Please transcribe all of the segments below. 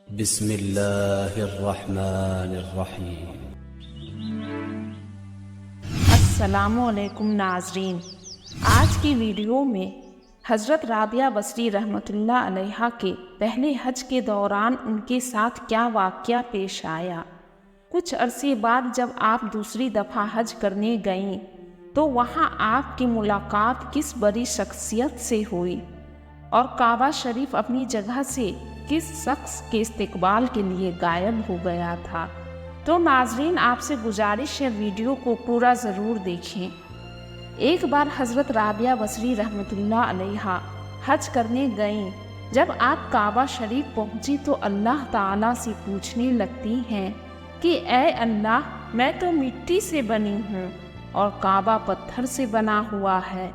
بسم اللہ الرحمن الرحیم۔ السلام علیکم ناظرین، آج کی ویڈیو میں حضرت رابعہ بصری رحمۃ اللہ علیہا کے پہلے حج کے دوران ان کے ساتھ کیا واقعہ پیش آیا۔ کچھ عرصے بعد جب آپ دوسری دفعہ حج کرنے گئیں تو وہاں آپ کی ملاقات کس بڑی شخصیت سے ہوئی اور کعبہ شریف اپنی جگہ سے کس شخص کے استقبال کے لیے غائب ہو گیا تھا۔ تو ناظرین، آپ سے گزارش ہے ویڈیو کو پورا ضرور دیکھیں۔ ایک بار حضرت رابعہ بصری رحمۃ اللہ علیہا حج کرنے گئیں۔ جب آپ کعبہ شریف پہنچی تو اللہ تعالیٰ سے پوچھنے لگتی ہیں کہ اے اللہ، میں تو مٹی سے بنی ہوں اور کعبہ پتھر سے بنا ہوا ہے،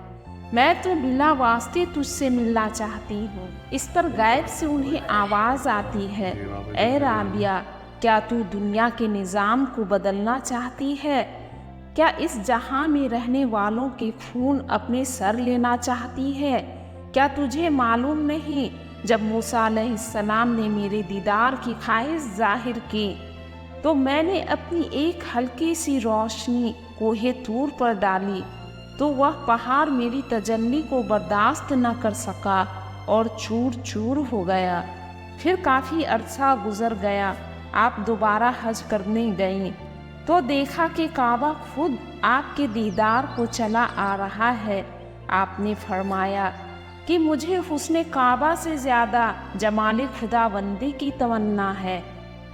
میں تو بلا واسطے تجھ سے ملنا چاہتی ہوں۔ اس پر غیب سے انہیں آواز آتی ہے، اے رابعہ، کیا تو دنیا کے نظام کو بدلنا چاہتی ہے؟ کیا اس جہاں میں رہنے والوں کے خون اپنے سر لینا چاہتی ہے؟ کیا تجھے معلوم نہیں جب موسیٰ علیہ السلام نے میرے دیدار کی خواہش ظاہر کی تو میں نے اپنی ایک ہلکی سی روشنی کوہ طور پر ڈالی تو وہ پہاڑ میری تجلی کو برداشت نہ کر سکا اور چور چور ہو گیا۔ پھر کافی عرصہ گزر گیا، آپ دوبارہ حج کرنے گئیں تو دیکھا کہ کعبہ خود آپ کے دیدار کو چلا آ رہا ہے۔ آپ نے فرمایا کہ مجھے حسن کعبہ سے زیادہ جمال خداوندی کی تمنا ہے۔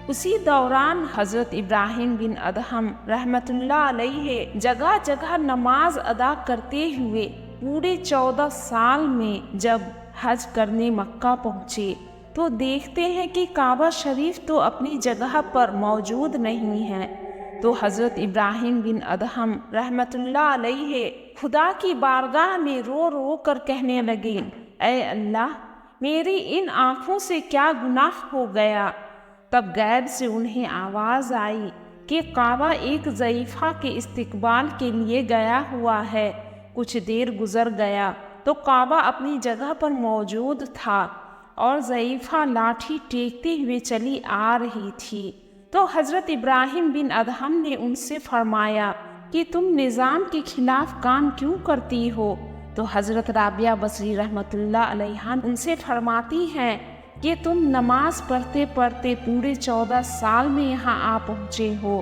اسی دوران حضرت ابراہیم بن ادہم رحمۃ اللہ علیہ جگہ جگہ نماز ادا کرتے ہوئے پورے 14 سال میں جب حج کرنے مکہ پہنچے تو دیکھتے ہیں کہ کعبہ شریف تو اپنی جگہ پر موجود نہیں ہے۔ تو حضرت ابراہیم بن ادہم رحمۃ اللہ علیہ خدا کی بارگاہ میں رو رو کر کہنے لگے، اے اللہ، میری ان آنکھوں سے کیا گناہ ہو گیا؟ تب غیب سے انہیں آواز آئی کہ کعبہ ایک ضعیفہ کے استقبال کے لیے گیا ہوا ہے۔ کچھ دیر گزر گیا تو کعبہ اپنی جگہ پر موجود تھا اور ضعیفہ لاٹھی ٹیکتے ہوئے چلی آ رہی تھی۔ تو حضرت ابراہیم بن ادہم نے ان سے فرمایا کہ تم نظام کے خلاف کام کیوں کرتی ہو؟ تو حضرت رابعہ بصری رحمۃ اللہ علیہا ان سے فرماتی ہیں کہ تم نماز پڑھتے پڑھتے پورے 14 سال میں یہاں آ پہنچے ہو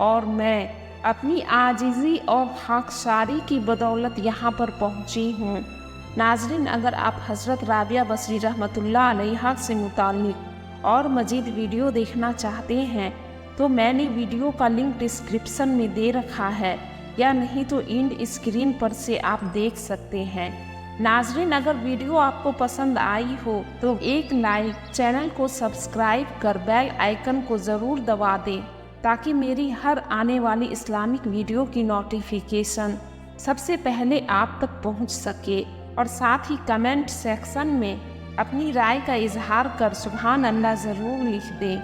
اور میں اپنی عاجزی اور خاکساری کی بدولت یہاں پر پہنچی ہوں۔ ناظرین، اگر آپ حضرت رابعہ بصری رحمۃ اللہ علیہا سے متعلق اور مزید ویڈیو دیکھنا چاہتے ہیں تو میں نے ویڈیو کا لنک ڈسکرپشن میں دے رکھا ہے، یا نہیں تو اینڈ اسکرین پر سے آپ دیکھ سکتے ہیں۔ ناظرین، اگر ویڈیو آپ کو پسند آئی ہو تو ایک لائک، چینل کو سبسکرائب کر بیل آئیکن کو ضرور دبا دیں تاکہ میری ہر آنے والی اسلامک ویڈیو کی نوٹیفیکیشن سب سے پہلے آپ تک پہنچ سکے، اور ساتھ ہی کمنٹ سیکشن میں اپنی رائے کا اظہار کر سبحان اللہ ضرور لکھ دیں۔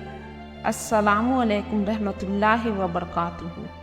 السلام علیکم رحمۃ اللہ وبرکاتہ۔